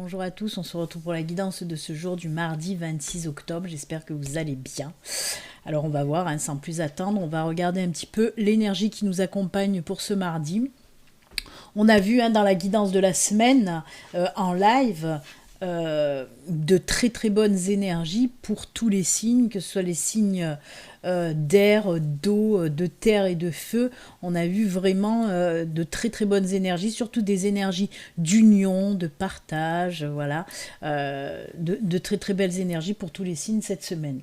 bonjour à tous, on se retrouve pour la guidance de ce jour du mardi 26 octobre, j'espère que vous allez bien. Alors on va voir, hein, sans plus attendre, on va regarder un petit peu l'énergie qui nous accompagne pour ce mardi. On a vu dans la guidance de la semaine, en live, de très très bonnes énergies pour tous les signes, que ce soit les signes d'air, d'eau, de terre et de feu. On a vu vraiment de très très bonnes énergies, surtout des énergies d'union, de partage, voilà, de très très belles énergies pour tous les signes cette semaine.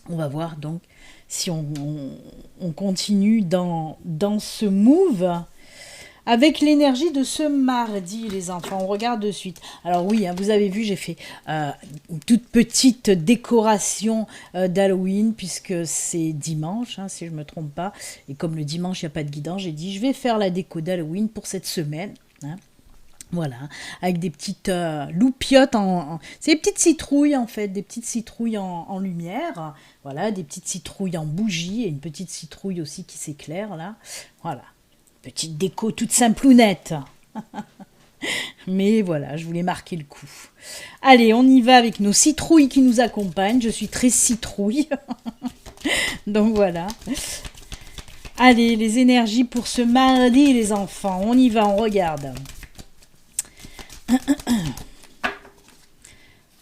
On va voir donc si on continue dans ce move avec l'énergie de ce mardi, les enfants. On regarde de suite. Alors oui, vous avez vu, j'ai fait une toute petite décoration d'Halloween, puisque c'est dimanche, si je ne me trompe pas. Et comme le dimanche, il n'y a pas de guidance, j'ai dit, je vais faire la déco d'Halloween pour cette semaine. Voilà, avec des petites loupiottes, c'est des petites citrouilles en fait, des petites citrouilles en lumière. Voilà, des petites citrouilles en bougie et une petite citrouille aussi qui s'éclaire là. Voilà. Petite déco toute simplounette. Mais voilà, je voulais marquer le coup. Allez, on y va avec nos citrouilles qui nous accompagnent. Je suis très citrouille. Donc voilà. Allez, les énergies pour ce mardi, les enfants. On y va, on regarde.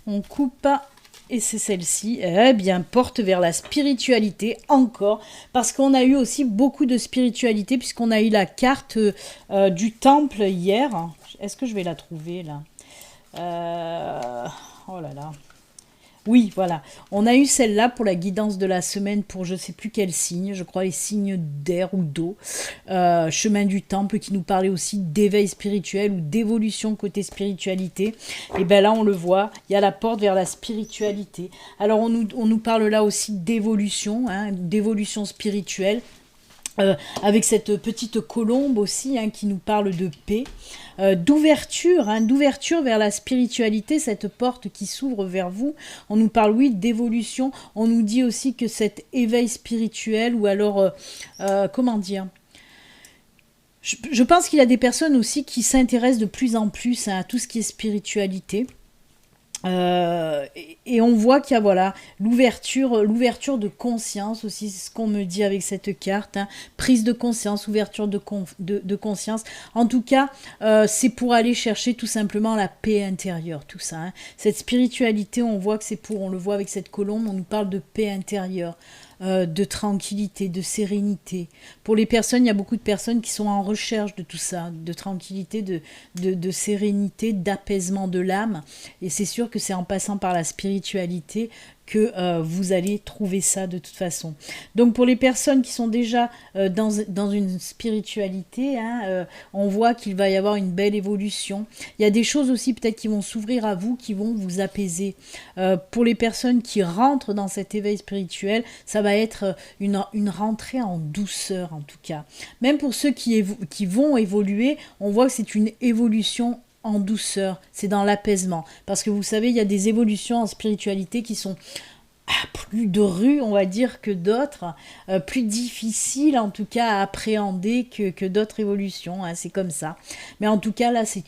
On coupe... Et c'est celle-ci, eh bien, porte vers la spiritualité encore, parce qu'on a eu aussi beaucoup de spiritualité, puisqu'on a eu la carte du temple hier. Est-ce que je vais la trouver, là oh là là. Oui, voilà. On a eu celle-là pour la guidance de la semaine pour je ne sais plus quel signe, je crois les signes d'air ou d'eau. Chemin du temple qui nous parlait aussi d'éveil spirituel ou d'évolution côté spiritualité. Et bien là, on le voit, il y a la porte vers la spiritualité. Alors, on nous parle là aussi d'évolution, d'évolution spirituelle. Avec cette petite colombe aussi qui nous parle de paix, d'ouverture vers la spiritualité, cette porte qui s'ouvre vers vous. On nous parle, oui, d'évolution. On nous dit aussi que cet éveil spirituel, ou alors, comment dire, je pense qu'il y a des personnes aussi qui s'intéressent de plus en plus à tout ce qui est spiritualité. Et on voit qu'il y a voilà l'ouverture de conscience aussi, c'est ce qu'on me dit avec cette carte, prise de conscience, ouverture de conscience. En tout cas, c'est pour aller chercher tout simplement la paix intérieure, tout ça. Cette spiritualité, on voit que c'est on le voit avec cette colombe, on nous parle de paix intérieure. De tranquillité, de sérénité. Pour les personnes, il y a beaucoup de personnes qui sont en recherche de tout ça, de tranquillité, de sérénité, d'apaisement de l'âme. Et c'est sûr que c'est en passant par la spiritualité que vous allez trouver ça de toute façon. Donc pour les personnes qui sont déjà dans une spiritualité, on voit qu'il va y avoir une belle évolution. Il y a des choses aussi peut-être qui vont s'ouvrir à vous, qui vont vous apaiser. Pour les personnes qui rentrent dans cet éveil spirituel, ça va être une rentrée en douceur en tout cas. Même pour ceux qui vont évoluer, on voit que c'est une évolution en douceur, c'est dans l'apaisement. Parce que vous savez, il y a des évolutions en spiritualité qui sont plus de rue, on va dire, que d'autres, plus difficiles en tout cas à appréhender que d'autres évolutions, c'est comme ça. Mais en tout cas, là, c'est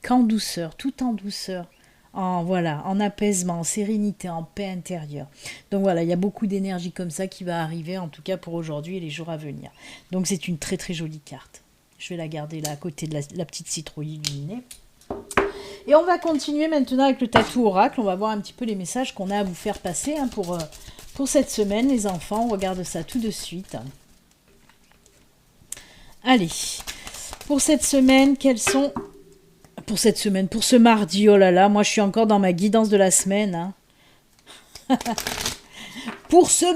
qu'en douceur, tout en douceur. En apaisement, en sérénité, en paix intérieure. Donc voilà, il y a beaucoup d'énergie comme ça qui va arriver, en tout cas pour aujourd'hui et les jours à venir. Donc c'est une très très jolie carte. Je vais la garder là à côté de la petite citrouille illuminée. Et on va continuer maintenant avec le tatou oracle. On va voir un petit peu les messages qu'on a à vous faire passer pour cette semaine, les enfants. On regarde ça tout de suite. Allez, pour cette semaine, quels sont... Pour cette semaine, pour ce mardi, oh là là, moi je suis encore dans ma guidance de la semaine. Pour ce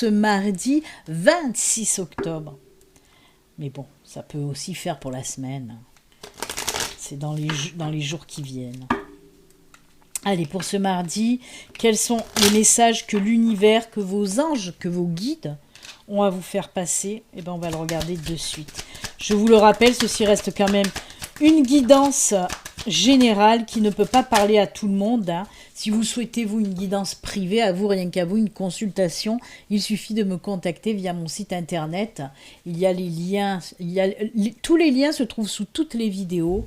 mardi 26 octobre. Mais bon, ça peut aussi faire pour la semaine. C'est dans les jours qui viennent. Allez, pour ce mardi, quels sont les messages que l'univers, que vos anges, que vos guides ont à vous faire passer? Eh bien, on va le regarder de suite. Je vous le rappelle, ceci reste quand même une guidance générale qui ne peut pas parler à tout le monde. Si vous souhaitez, vous, une guidance privée, à vous, rien qu'à vous, une consultation, il suffit de me contacter via mon site internet. Il y a les liens, tous les liens se trouvent sous toutes les vidéos.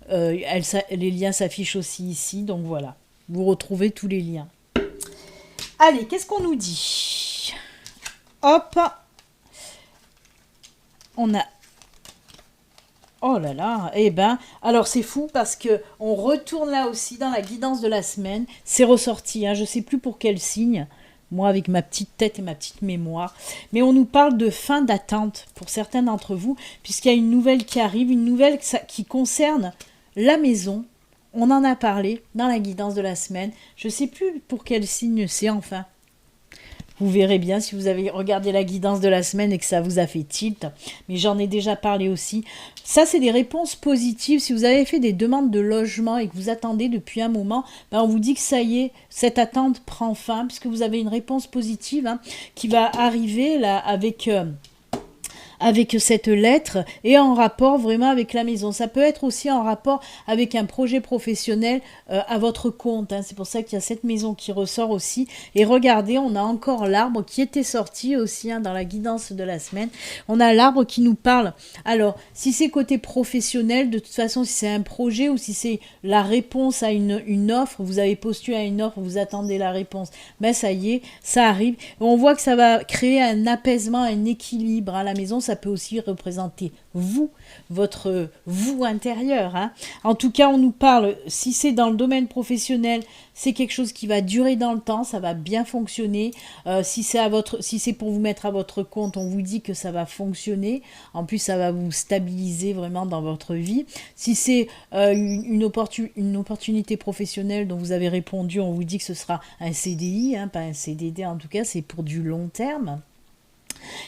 les liens s'affichent aussi ici, donc voilà. Vous retrouvez tous les liens. Allez, qu'est-ce qu'on nous dit? Hop, on a... Oh là là, eh ben, alors c'est fou parce que on retourne là aussi dans la guidance de la semaine. C'est ressorti, hein, je sais plus pour quel signe, moi avec ma petite tête et ma petite mémoire. Mais on nous parle de fin d'attente pour certains d'entre vous, puisqu'il y a une nouvelle qui arrive, une nouvelle qui concerne la maison. On en a parlé dans la guidance de la semaine. Je sais plus pour quel signe c'est enfin. Vous verrez bien si vous avez regardé la guidance de la semaine et que ça vous a fait tilt. Mais j'en ai déjà parlé aussi. Ça, c'est des réponses positives. Si vous avez fait des demandes de logement et que vous attendez depuis un moment, ben on vous dit que ça y est, cette attente prend fin, puisque vous avez une réponse positive hein, qui va arriver là avec cette lettre et en rapport vraiment avec la maison. Ça peut être aussi en rapport avec un projet professionnel à votre compte. Hein. C'est pour ça qu'il y a cette maison qui ressort aussi. Et regardez, on a encore l'arbre qui était sorti aussi hein, dans la guidance de la semaine. On a l'arbre qui nous parle. Alors, si c'est côté professionnel, de toute façon, si c'est un projet ou si c'est la réponse à une offre, vous avez postulé à une offre, vous attendez la réponse, ben ça y est, ça arrive. Et on voit que ça va créer un apaisement, un équilibre à la maison. Ça peut aussi représenter vous, votre vous intérieur. Hein. En tout cas, on nous parle, si c'est dans le domaine professionnel, c'est quelque chose qui va durer dans le temps, ça va bien fonctionner. Si c'est pour vous mettre à votre compte, on vous dit que ça va fonctionner. En plus, ça va vous stabiliser vraiment dans votre vie. Si c'est une opportunité professionnelle dont vous avez répondu, on vous dit que ce sera un CDI, hein, pas un CDD en tout cas, c'est pour du long terme.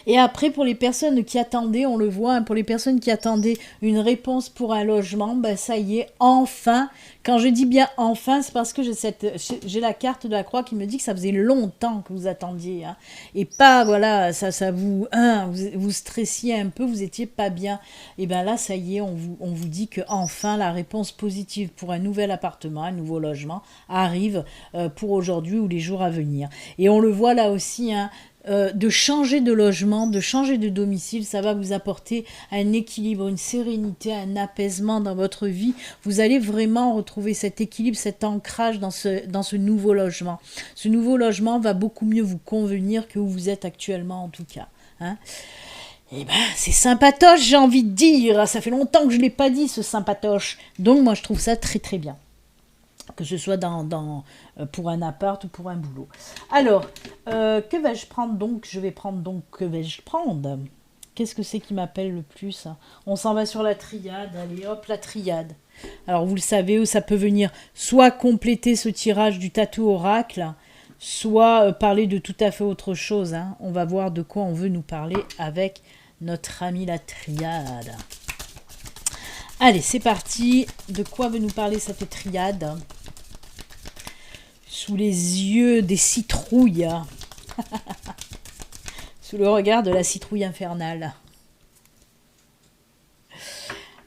Et après, pour les personnes qui attendaient, on le voit, hein, pour les personnes qui attendaient une réponse pour un logement, ben ça y est, enfin. Quand je dis bien enfin, c'est parce que j'ai la carte de la croix qui me dit que ça faisait longtemps que vous attendiez. Hein, et pas, voilà, ça vous stressiez un peu, vous étiez pas bien. Et bien là, ça y est, on vous dit que enfin la réponse positive pour un nouvel appartement, un nouveau logement, arrive pour aujourd'hui ou les jours à venir. Et on le voit là aussi, hein, de changer de logement, de changer de domicile, ça va vous apporter un équilibre, une sérénité, un apaisement dans votre vie. Vous allez vraiment retrouver cet équilibre, cet ancrage dans ce nouveau logement. Ce nouveau logement va beaucoup mieux vous convenir que où vous êtes actuellement en tout cas. Hein. Eh ben, c'est sympatoche, j'ai envie de dire. Ça fait longtemps que je ne l'ai pas dit, ce sympatoche. Donc moi, je trouve ça très très bien. Que ce soit pour un appart ou pour un boulot. Alors, que vais-je prendre donc? Je vais prendre donc, que vais-je prendre? Qu'est-ce que c'est qui m'appelle le plus? On s'en va sur la triade. Allez, hop, la triade. Alors, vous le savez, ça peut venir soit compléter ce tirage du tatou oracle, soit parler de tout à fait autre chose. Hein. On va voir de quoi on veut nous parler avec notre amie la triade. Allez, c'est parti. De quoi veut nous parler cette triade? Sous les yeux des citrouilles. Sous le regard de la citrouille infernale.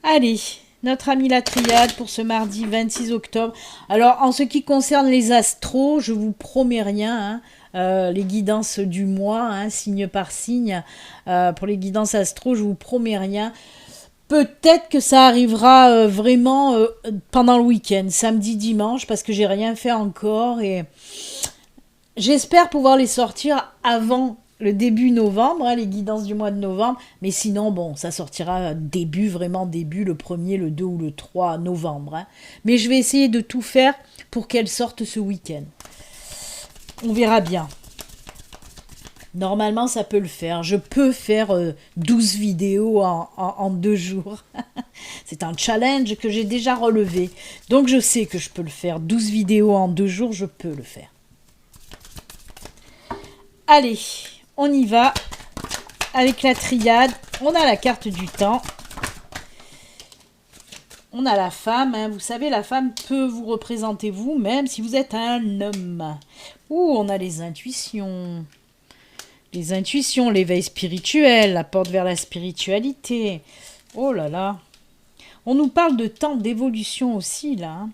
Allez, notre amie la triade pour ce mardi 26 octobre. Alors, en ce qui concerne les astros, je vous promets rien. Hein. Les guidances du mois, hein, signe par signe. Pour les guidances astro, je vous promets rien. Peut-être que ça arrivera vraiment pendant le week-end, samedi, dimanche, parce que j'ai rien fait encore et j'espère pouvoir les sortir avant le début novembre, hein, les guidances du mois de novembre, mais sinon, bon, ça sortira vraiment début, le 1er, le 2 ou le 3 novembre. Hein. Mais je vais essayer de tout faire pour qu'elles sortent ce week-end. On verra bien. Normalement, ça peut le faire. Je peux faire 12 vidéos en 2 jours. C'est un challenge que j'ai déjà relevé. Donc, je sais que je peux le faire. 12 vidéos en 2 jours, je peux le faire. Allez, on y va. Avec la triade, on a la carte du temps. On a la femme. Hein. Vous savez, la femme peut vous représenter vous, même si vous êtes un homme. Ouh, on a les intuitions. Les intuitions, l'éveil spirituel, la porte vers la spiritualité. Oh là là. On nous parle de temps d'évolution aussi, là. Hein.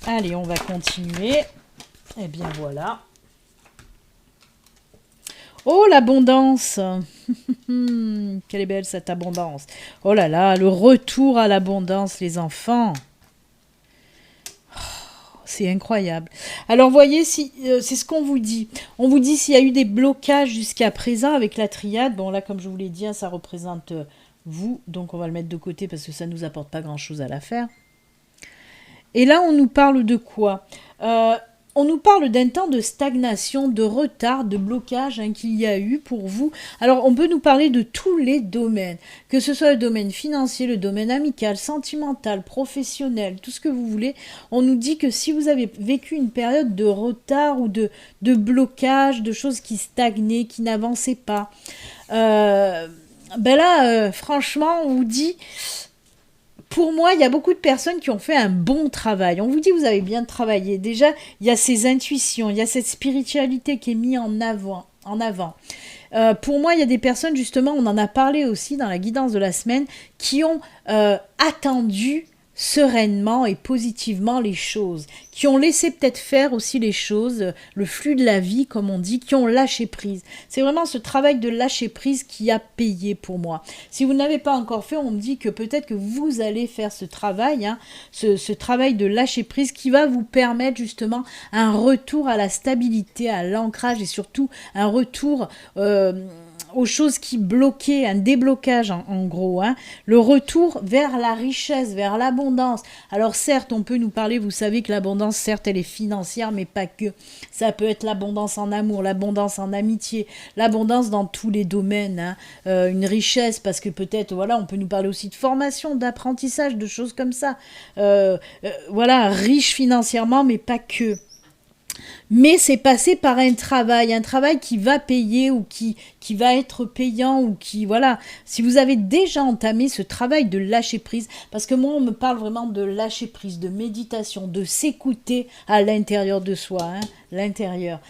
Allez, on va continuer. Eh bien, voilà. Oh, l'abondance. Quelle est belle cette abondance. Oh là là, le retour à l'abondance, les enfants. C'est incroyable. Alors, voyez, si, c'est ce qu'on vous dit. On vous dit s'il y a eu des blocages jusqu'à présent avec la triade. Bon, là, comme je vous l'ai dit, hein, ça représente vous. Donc, on va le mettre de côté parce que ça ne nous apporte pas grand-chose à la faire. Et là, on nous parle de quoi? On nous parle d'un temps de stagnation, de retard, de blocage hein, qu'il y a eu pour vous. Alors, on peut nous parler de tous les domaines, que ce soit le domaine financier, le domaine amical, sentimental, professionnel, tout ce que vous voulez. On nous dit que si vous avez vécu une période de retard ou de blocage, de choses qui stagnaient, qui n'avançaient pas, ben là, franchement, on vous dit... Pour moi, il y a beaucoup de personnes qui ont fait un bon travail. On vous dit, vous avez bien travaillé. Déjà, il y a ces intuitions, il y a cette spiritualité qui est mise en avant. Pour moi, il y a des personnes, justement, on en a parlé aussi dans la guidance de la semaine, qui ont attendu sereinement et positivement les choses, qui ont laissé peut-être faire aussi les choses, le flux de la vie, comme on dit, qui ont lâché prise. C'est vraiment ce travail de lâcher prise qui a payé pour moi. Si vous ne l'avez pas encore fait, on me dit que peut-être que vous allez faire ce travail, hein, ce travail de lâcher prise qui va vous permettre justement un retour à la stabilité, à l'ancrage et surtout un retour... aux choses qui bloquaient, un déblocage en gros, hein, le retour vers la richesse, vers l'abondance. Alors certes, on peut nous parler, vous savez que l'abondance, certes, elle est financière, mais pas que. Ça peut être l'abondance en amour, l'abondance en amitié, l'abondance dans tous les domaines, hein, une richesse, parce que peut-être, voilà, on peut nous parler aussi de formation, d'apprentissage, de choses comme ça. Voilà, riche financièrement, mais pas que. Mais c'est passé par un travail qui va payer ou qui va être payant ou qui, voilà. Si vous avez déjà entamé ce travail de lâcher prise, parce que moi, on me parle vraiment de lâcher prise, de méditation, de s'écouter à l'intérieur de soi, hein, l'intérieur.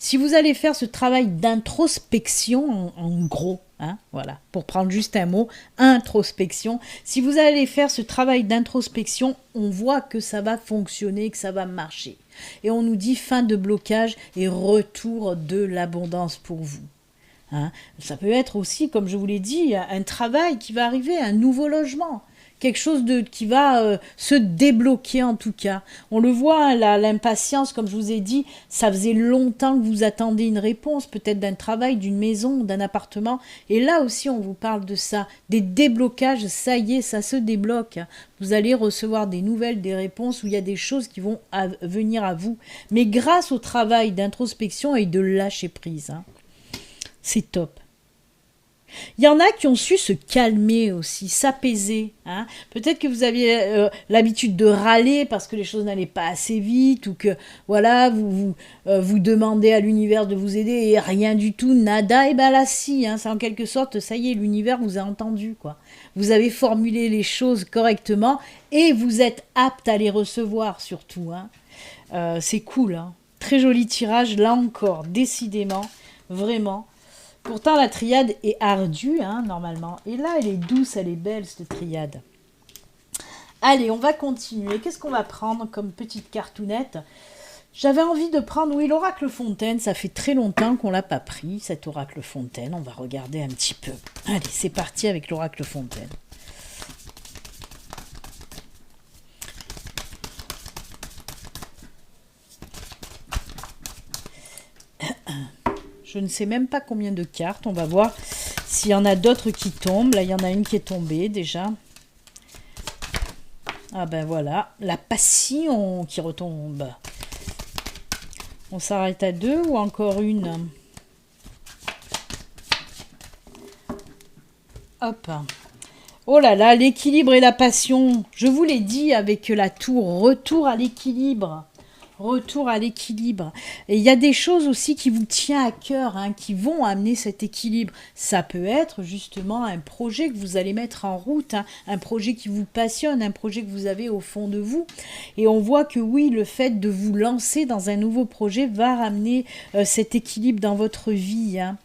Si vous allez faire ce travail d'introspection, en gros, hein, voilà, pour prendre juste un mot, introspection. Si vous allez faire ce travail d'introspection, on voit que ça va fonctionner, que ça va marcher. Et on nous dit fin de blocage et retour de l'abondance pour vous. Hein. Ça peut être aussi, comme je vous l'ai dit, un travail qui va arriver, un nouveau logement. Quelque chose qui va se débloquer en tout cas. On le voit, hein, l'impatience, comme je vous ai dit, ça faisait longtemps que vous attendiez une réponse, peut-être d'un travail, d'une maison, d'un appartement. Et là aussi, on vous parle de ça, des déblocages, ça y est, ça se débloque. Vous allez recevoir des nouvelles, des réponses où il y a des choses qui vont venir à vous. Mais grâce au travail d'introspection et de lâcher prise. Hein. C'est top. Il y en a qui ont su se calmer aussi, s'apaiser. Hein. Peut-être que vous aviez l'habitude de râler parce que les choses n'allaient pas assez vite ou que voilà, vous demandez à l'univers de vous aider et rien du tout, nada, et ben là si, hein, c'est en quelque sorte, ça y est, l'univers vous a entendu, quoi. Vous avez formulé les choses correctement et vous êtes apte à les recevoir surtout. Hein. C'est cool, hein. Très joli tirage, là encore, décidément, vraiment. Pourtant, la triade est ardue, hein, normalement. Et là, elle est douce, elle est belle, cette triade. Allez, on va continuer. Qu'est-ce qu'on va prendre comme petite cartounette? J'avais envie de prendre, oui, l'oracle Fontaine. Ça fait très longtemps qu'on ne l'a pas pris, cet oracle Fontaine. On va regarder un petit peu. Allez, c'est parti avec l'oracle Fontaine. Je ne sais même pas combien de cartes. On va voir s'il y en a d'autres qui tombent. Là, il y en a une qui est tombée déjà. Ah ben voilà. La passion qui retombe. On s'arrête à 2 ou encore une? Hop. Oh là là, l'équilibre et la passion. Je vous l'ai dit avec la tour. Retour à l'équilibre. Retour à l'équilibre. Et il y a des choses aussi qui vous tiennent à cœur, hein, qui vont amener cet équilibre. Ça peut être justement un projet que vous allez mettre en route, hein, un projet qui vous passionne, un projet que vous avez au fond de vous. Et on voit que oui, le fait de vous lancer dans un nouveau projet va ramener cet équilibre dans votre vie. Hein.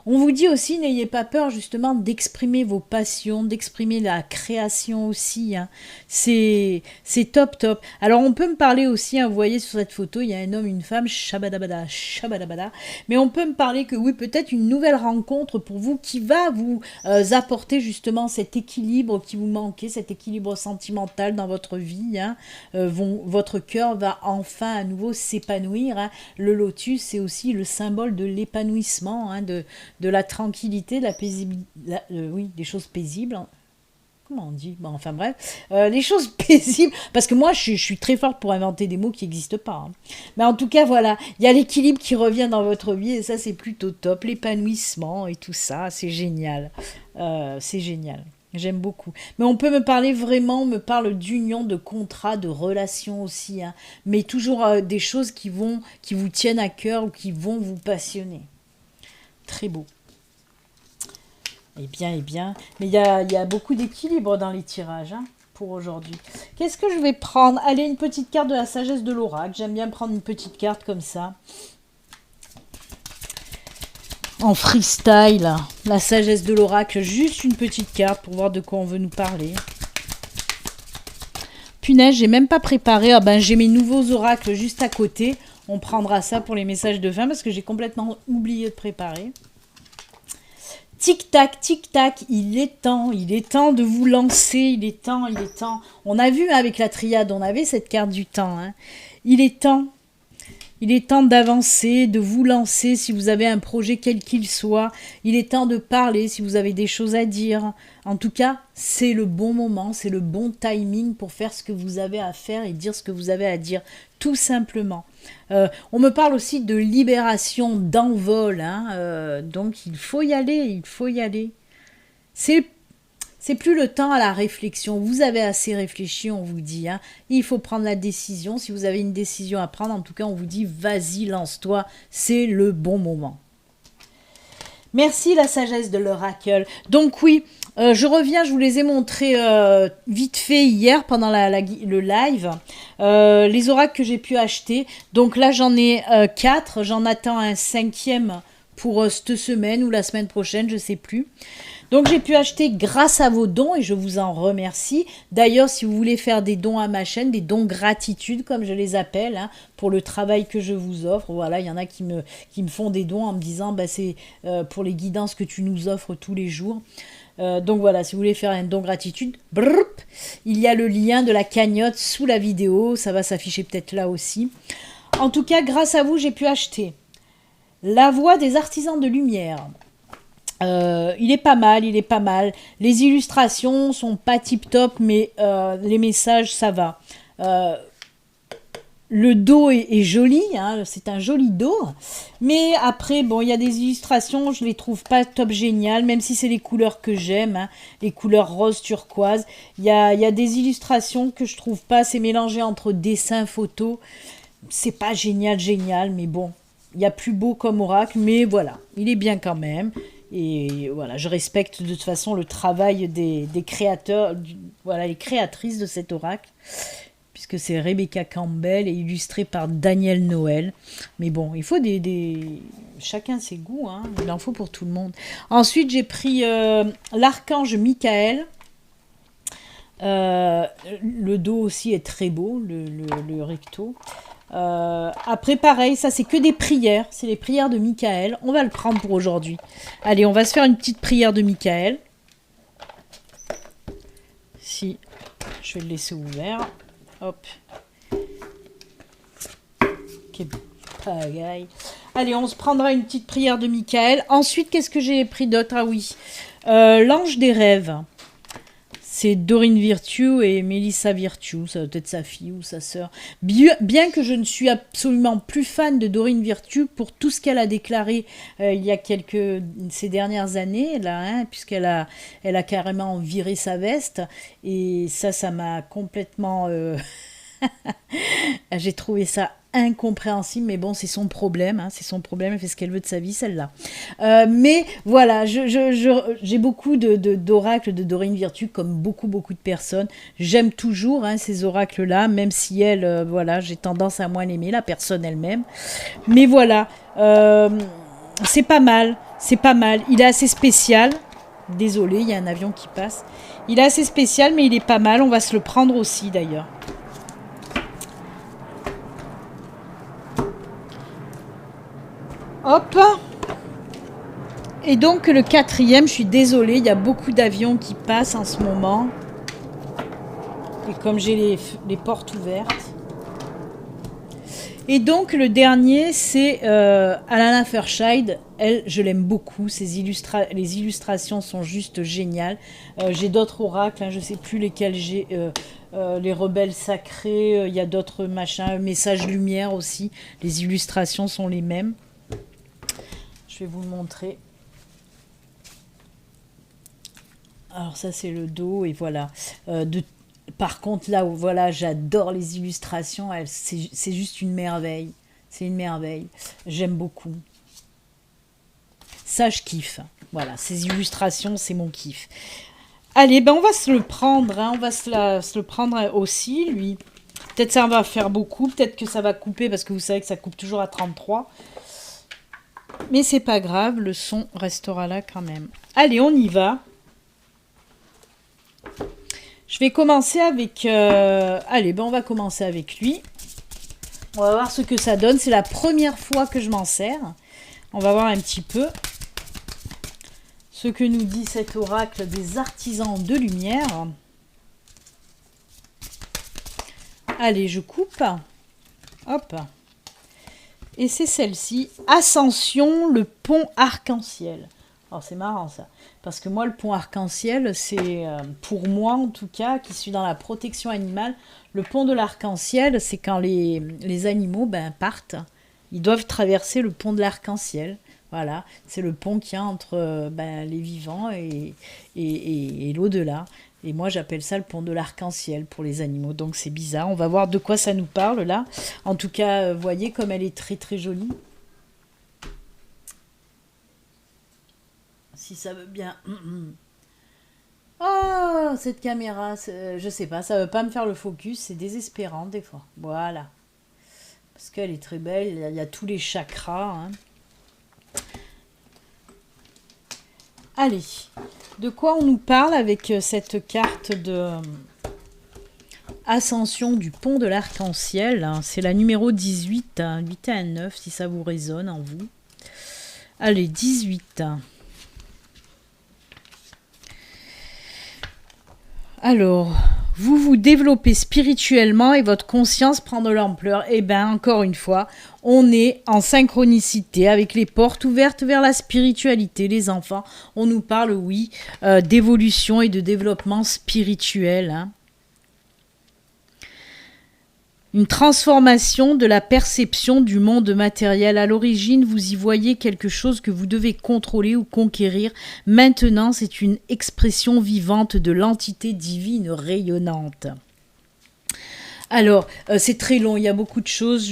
On vous dit aussi, n'ayez pas peur justement d'exprimer vos passions, d'exprimer la création aussi, hein. C'est top top. Alors on peut me parler aussi, hein, vous voyez sur cette photo, il y a un homme, une femme, shabadabada, shabadabada. Mais on peut me parler que oui, peut-être une nouvelle rencontre pour vous qui va vous apporter justement cet équilibre qui vous manquait, cet équilibre sentimental dans votre vie, hein. Votre cœur va enfin à nouveau s'épanouir, hein. Le lotus, c'est aussi le symbole de l'épanouissement, hein, de la tranquillité, de la paisibilité, oui, des choses paisibles. Comment on dit? Bon, enfin bref, les choses paisibles, parce que moi je suis très forte pour inventer des mots qui n'existent pas, hein. Mais en tout cas, voilà, il y a l'équilibre qui revient dans votre vie et ça c'est plutôt top, l'épanouissement et tout ça, c'est génial. C'est génial. J'aime beaucoup. Mais on peut me parler vraiment, on me parle d'union, de contrat, de relations aussi, hein. Mais toujours des choses qui vous tiennent à cœur ou qui vont vous passionner. Très beau. Eh bien. Mais il y a beaucoup d'équilibre dans les tirages, hein, pour aujourd'hui. Qu'est-ce que je vais prendre? Allez, une petite carte de la sagesse de l'oracle. J'aime bien prendre une petite carte comme ça. En freestyle, la sagesse de l'oracle. Juste une petite carte pour voir de quoi on veut nous parler. Punaise, j'ai même pas préparé. Ah ben, j'ai mes nouveaux oracles juste à côté. On prendra ça pour les messages de fin parce que j'ai complètement oublié de préparer. Tic-tac, tic-tac, il est temps de vous lancer, il est temps. On a vu avec la triade, on avait cette carte du temps, hein. Il est temps d'avancer, de vous lancer si vous avez un projet quel qu'il soit. Il est temps de parler si vous avez des choses à dire. En tout cas, c'est le bon moment, c'est le bon timing pour faire ce que vous avez à faire et dire ce que vous avez à dire, tout simplement. On me parle aussi de libération, d'envol, hein, donc il faut y aller. C'est plus le temps à la réflexion. Vous avez assez réfléchi, on vous dit, hein. Il faut prendre la décision. Si vous avez une décision à prendre, en tout cas, on vous dit, vas-y, lance-toi. C'est le bon moment. Merci la sagesse de l'oracle. Donc oui, je reviens, je vous les ai montrés vite fait hier pendant le live. Les oracles que j'ai pu acheter. Donc là, j'en ai 4. J'en attends un 5e pour cette semaine ou la semaine prochaine, je ne sais plus. Donc j'ai pu acheter grâce à vos dons et je vous en remercie. D'ailleurs, si vous voulez faire des dons à ma chaîne, des dons gratitude comme je les appelle, hein, pour le travail que je vous offre. Voilà, il y en a qui me font des dons en me disant bah, c'est pour les guidances que tu nous offres tous les jours. Donc voilà, si vous voulez faire un don gratitude, brrp, il y a le lien de la cagnotte sous la vidéo. Ça va s'afficher peut-être là aussi. En tout cas, grâce à vous, j'ai pu acheter La Voix des artisans de lumière. Il est pas mal. Les illustrations sont pas tip top, mais les messages ça va. Le dos est joli, hein, c'est un joli dos, mais après bon il y a des illustrations, je les trouve pas top génial, même si c'est les couleurs que j'aime, hein, les couleurs rose turquoise. Il y a des illustrations que je trouve pas, c'est mélangé entre dessin, photo, c'est pas génial, mais bon, il y a plus beau comme oracle, mais voilà, il est bien quand même. Et voilà, je respecte de toute façon le travail des créateurs, voilà, les créatrices de cet oracle, puisque c'est Rebecca Campbell et illustré par Daniel Noël. Mais bon, il faut chacun ses goûts, hein, il en faut pour tout le monde. Ensuite, j'ai pris l'archange Michael. Le dos aussi est très beau, le recto. Après pareil, ça c'est que des prières, c'est les prières de Michael. On va le prendre pour aujourd'hui. Allez, on va se faire une petite prière de Michael. Si, je vais le laisser ouvert. Hop. Quel pagaille. Allez, on se prendra une petite prière de Michael. Ensuite, qu'est-ce que j'ai pris d'autre? Ah oui, l'ange des rêves. C'est Dorine Virtue et Melissa Virtue, ça doit être sa fille ou sa sœur. Bien que je ne suis absolument plus fan de Dorine Virtue pour tout ce qu'elle a déclaré il y a ces dernières années, là, hein, puisqu'elle a carrément viré sa veste. Et ça m'a complètement... J'ai trouvé ça incompréhensible, mais bon, c'est son problème, hein, c'est son problème, elle fait ce qu'elle veut de sa vie, celle-là. Mais voilà, j'ai beaucoup d'oracles de Dorine Virtue, comme beaucoup de personnes. J'aime toujours, hein, ces oracles-là, même si elle, voilà, j'ai tendance à moins l'aimer, la personne elle-même. Mais voilà, C'est pas mal, c'est pas mal. Il est assez spécial. Désolé, il y a un avion qui passe. Il est assez spécial, mais il est pas mal. On va se le prendre aussi, d'ailleurs. Hop. Et donc, le quatrième, je suis désolée, il y a beaucoup d'avions qui passent en ce moment. Et comme j'ai les portes ouvertes. Et donc, le dernier, c'est Alana Fairchild. Elle, je l'aime beaucoup. Les illustrations sont juste géniales. J'ai d'autres oracles, hein, je ne sais plus lesquels j'ai. Les rebelles sacrés, il y a d'autres machins. Message lumière aussi. Les illustrations sont les mêmes. Je vais vous le montrer. Alors ça, c'est le dos. Et voilà. Par contre, là où voilà, j'adore les illustrations, c'est juste une merveille. C'est une merveille. J'aime beaucoup. Ça, je kiffe. Voilà, ces illustrations, c'est mon kiff. Allez, ben on va se le prendre. Hein, on va se le prendre aussi, lui. Peut-être ça va faire beaucoup. Peut-être que ça va couper parce que vous savez que ça coupe toujours à 33. Mais c'est pas grave, le son restera là quand même. Allez, on y va. Je vais commencer avec... Allez, ben on va commencer avec lui. On va voir ce que ça donne. C'est la première fois que je m'en sers. On va voir un petit peu ce que nous dit cet oracle des artisans de lumière. Allez, je coupe. Hop. Et c'est celle-ci. Ascension, le pont arc-en-ciel. Alors c'est marrant ça. Parce que moi, le pont arc-en-ciel, c'est, pour moi en tout cas, qui suis dans la protection animale, le pont de l'arc-en-ciel, c'est quand les animaux partent. Ils doivent traverser le pont de l'arc-en-ciel. Voilà, c'est le pont qu'il y a entre les vivants et l'au-delà. Et moi, j'appelle ça le pont de l'arc-en-ciel pour les animaux. Donc c'est bizarre. On va voir de quoi ça nous parle là. En tout cas, vous voyez comme elle est très très jolie. Si ça veut bien. Oh, cette caméra, je sais pas, ça veut pas me faire le focus, c'est désespérant des fois. Voilà. Parce qu'elle est très belle, il y a tous les chakras. Hein. Allez, de quoi on nous parle avec cette carte de ascension du pont de l'arc-en-ciel, hein. C'est la numéro 18, hein, 8 à 9, si ça vous résonne en vous. Allez, 18. Alors, vous vous développez spirituellement et votre conscience prend de l'ampleur. Eh bien, encore une fois, on est en synchronicité avec les portes ouvertes vers la spiritualité. Les enfants, on nous parle, oui, d'évolution et de développement spirituel. Hein. Une transformation de la perception du monde matériel. À l'origine, vous y voyez quelque chose que vous devez contrôler ou conquérir. Maintenant, c'est une expression vivante de l'entité divine rayonnante. Alors, c'est très long, il y a beaucoup de choses.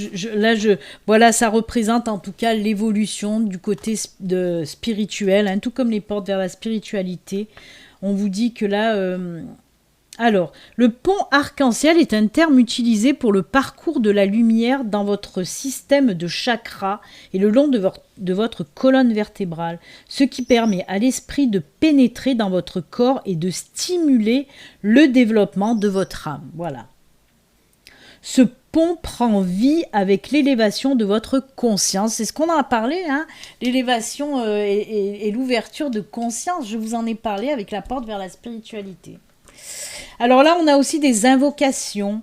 Voilà, ça représente en tout cas l'évolution du côté spirituel, hein, tout comme les portes vers la spiritualité. On vous dit que là... Alors, le pont arc-en-ciel est un terme utilisé pour le parcours de la lumière dans votre système de chakras et le long de votre colonne vertébrale, ce qui permet à l'esprit de pénétrer dans votre corps et de stimuler le développement de votre âme. Voilà. Ce pont prend vie avec l'élévation de votre conscience. C'est ce qu'on en a parlé, hein, l'élévation et l'ouverture de conscience. Je vous en ai parlé avec la porte vers la spiritualité. Alors là, on a aussi des invocations.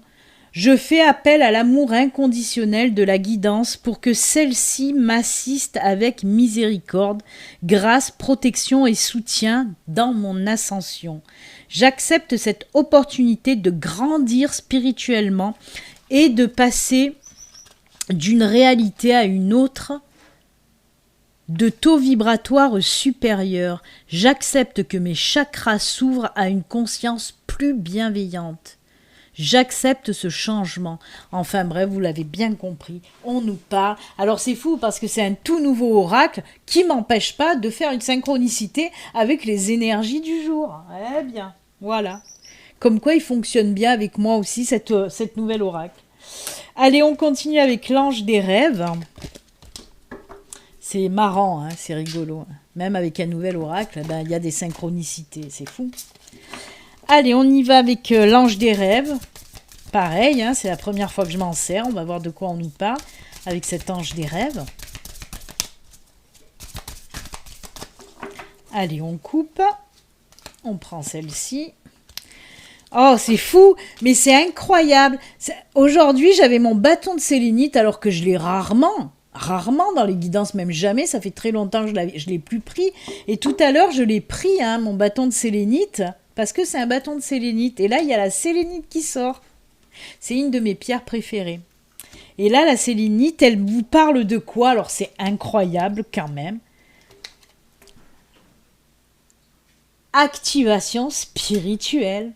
Je fais appel à l'amour inconditionnel de la guidance pour que celle-ci m'assiste avec miséricorde, grâce, protection et soutien dans mon ascension. J'accepte cette opportunité de grandir spirituellement et de passer d'une réalité à une autre, de taux vibratoire supérieur. J'accepte que mes chakras s'ouvrent à une conscience plus bienveillante. J'accepte ce changement. Enfin bref, vous l'avez bien compris, on nous parle. Alors c'est fou parce que c'est un tout nouveau oracle qui m'empêche pas de faire une synchronicité avec les énergies du jour. Eh bien, voilà. Comme quoi il fonctionne bien avec moi aussi, cette nouvelle oracle. Allez, on continue avec l'ange des rêves. C'est marrant, hein, c'est rigolo. Hein. Même avec un nouvel oracle, ben, il y a des synchronicités, c'est fou. Allez, on y va avec l'ange des rêves. Pareil, hein, c'est la première fois que je m'en sers. On va voir de quoi on nous parle avec cet ange des rêves. Allez, on coupe. On prend celle-ci. Oh, c'est fou, mais c'est incroyable. Aujourd'hui, j'avais mon bâton de sélénite alors que je l'ai rarement dans les guidances, même jamais. Ça fait très longtemps que je l'ai plus pris. Et tout à l'heure, je l'ai pris, hein, mon bâton de sélénite, parce que c'est un bâton de sélénite. Et là, il y a la sélénite qui sort. C'est une de mes pierres préférées. Et là, la sélénite, elle vous parle de quoi? Alors, c'est incroyable quand même. Activation spirituelle.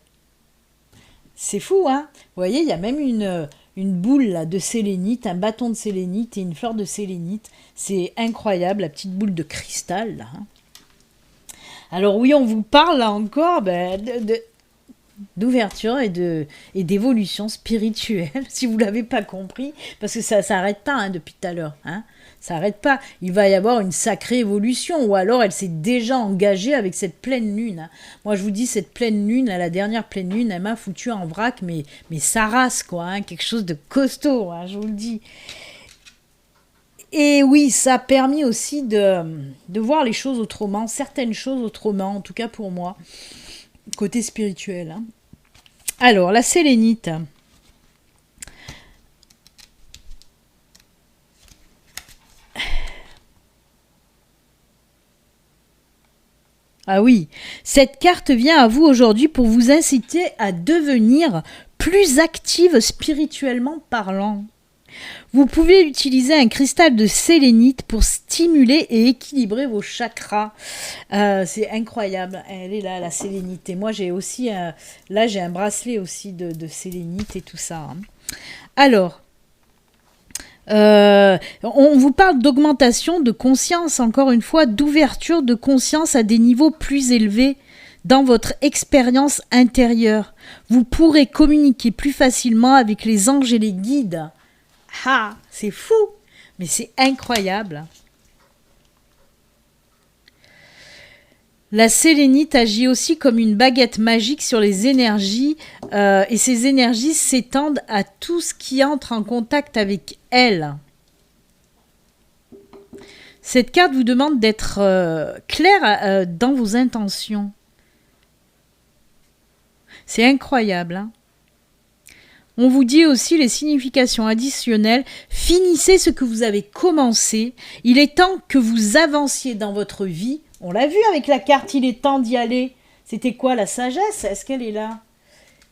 C'est fou, hein? Vous voyez, il y a même une boule là, de sélénite, un bâton de sélénite et une fleur de sélénite. C'est incroyable, la petite boule de cristal, là. Hein. Alors oui, on vous parle là encore d'ouverture et d'évolution spirituelle, si vous ne l'avez pas compris, parce que ça ne s'arrête pas hein, depuis tout à l'heure. Hein. Ça n'arrête pas. Il va y avoir une sacrée évolution, ou alors elle s'est déjà engagée avec cette pleine lune. Hein. Moi, je vous dis, cette pleine lune, la dernière pleine lune, elle m'a foutu en vrac, mais sa race, quoi. Hein, quelque chose de costaud, hein, je vous le dis. Et oui, ça a permis aussi de voir les choses autrement, certaines choses autrement, en tout cas pour moi, côté spirituel. Hein. Alors, la sélénite. Ah oui, cette carte vient à vous aujourd'hui pour vous inciter à devenir plus active spirituellement parlant. Vous pouvez utiliser un cristal de sélénite pour stimuler et équilibrer vos chakras. C'est incroyable, elle est là, la sélénite. Et moi, j'ai aussi, là, j'ai un bracelet aussi de sélénite et tout ça. Hein. Alors, on vous parle d'augmentation de conscience, encore une fois, d'ouverture de conscience à des niveaux plus élevés dans votre expérience intérieure. Vous pourrez communiquer plus facilement avec les anges et les guides. Ah, c'est fou, mais c'est incroyable. La sélénite agit aussi comme une baguette magique sur les énergies et ces énergies s'étendent à tout ce qui entre en contact avec elle. Cette carte vous demande d'être clair dans vos intentions. C'est incroyable. Hein? On vous dit aussi les significations additionnelles. Finissez ce que vous avez commencé. Il est temps que vous avanciez dans votre vie. On l'a vu avec la carte, il est temps d'y aller. C'était quoi la sagesse? Est-ce qu'elle est là?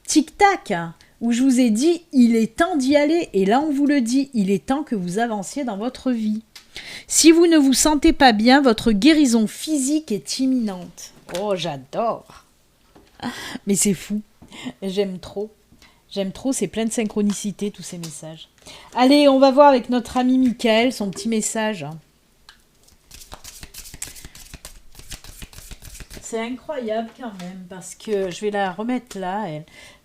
Tic-tac, hein, où je vous ai dit, il est temps d'y aller. Et là, on vous le dit, il est temps que vous avanciez dans votre vie. Si vous ne vous sentez pas bien, votre guérison physique est imminente. Oh, j'adore. Mais c'est fou. J'aime trop. J'aime trop, c'est plein de synchronicité, tous ces messages. Allez, on va voir avec notre ami Michael, son petit message. C'est incroyable quand même, parce que je vais la remettre là.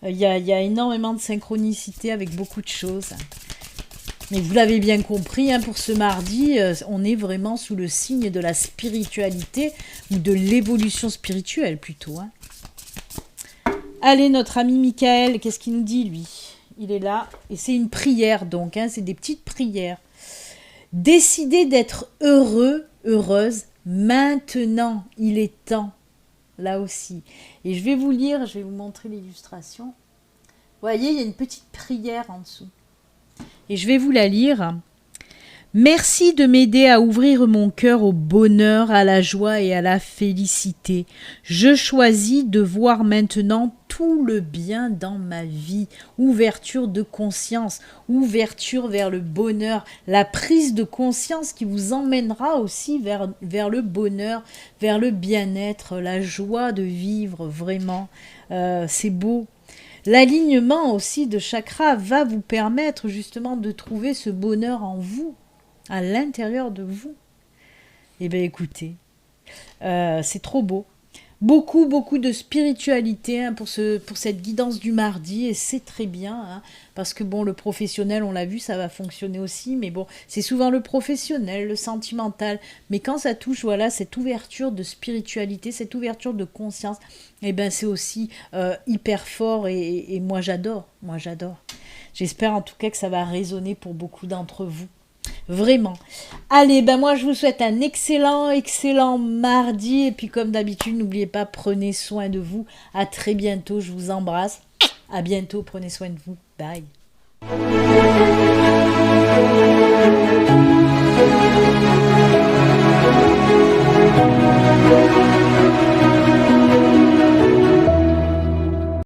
Il y a énormément de synchronicité avec beaucoup de choses. Mais vous l'avez bien compris, hein, pour ce mardi, on est vraiment sous le signe de la spiritualité, ou de l'évolution spirituelle plutôt. Hein. Allez, notre ami Michael, qu'est-ce qu'il nous dit, lui? Il est là, et c'est une prière, donc, hein, c'est des petites prières. Décidez d'être heureux, heureuse, maintenant, il est temps, là aussi. Et je vais vous lire, je vais vous montrer l'illustration. Vous voyez, il y a une petite prière en dessous. Et je vais vous la lire. Merci de m'aider à ouvrir mon cœur au bonheur, à la joie et à la félicité. Je choisis de voir maintenant tout le bien dans ma vie. Ouverture de conscience, ouverture vers le bonheur, la prise de conscience qui vous emmènera aussi vers le bonheur, vers le bien-être, la joie de vivre vraiment. C'est beau. L'alignement aussi de chakras va vous permettre justement de trouver ce bonheur en vous. À l'intérieur de vous. Eh bien, écoutez, c'est trop beau. beaucoup, beaucoup de spiritualité hein, pour cette guidance du mardi, et c'est très bien, hein, parce que bon, le professionnel, on l'a vu, ça va fonctionner aussi, mais bon, c'est souvent le professionnel, le sentimental, mais quand ça touche, voilà, cette ouverture de spiritualité, cette ouverture de conscience, eh ben c'est aussi hyper fort, et moi j'adore. J'espère en tout cas que ça va résonner pour beaucoup d'entre vous. Vraiment. Allez, ben moi je vous souhaite un excellent, excellent mardi. Et puis comme d'habitude, n'oubliez pas, prenez soin de vous. À très bientôt, je vous embrasse. À bientôt, prenez soin de vous. Bye.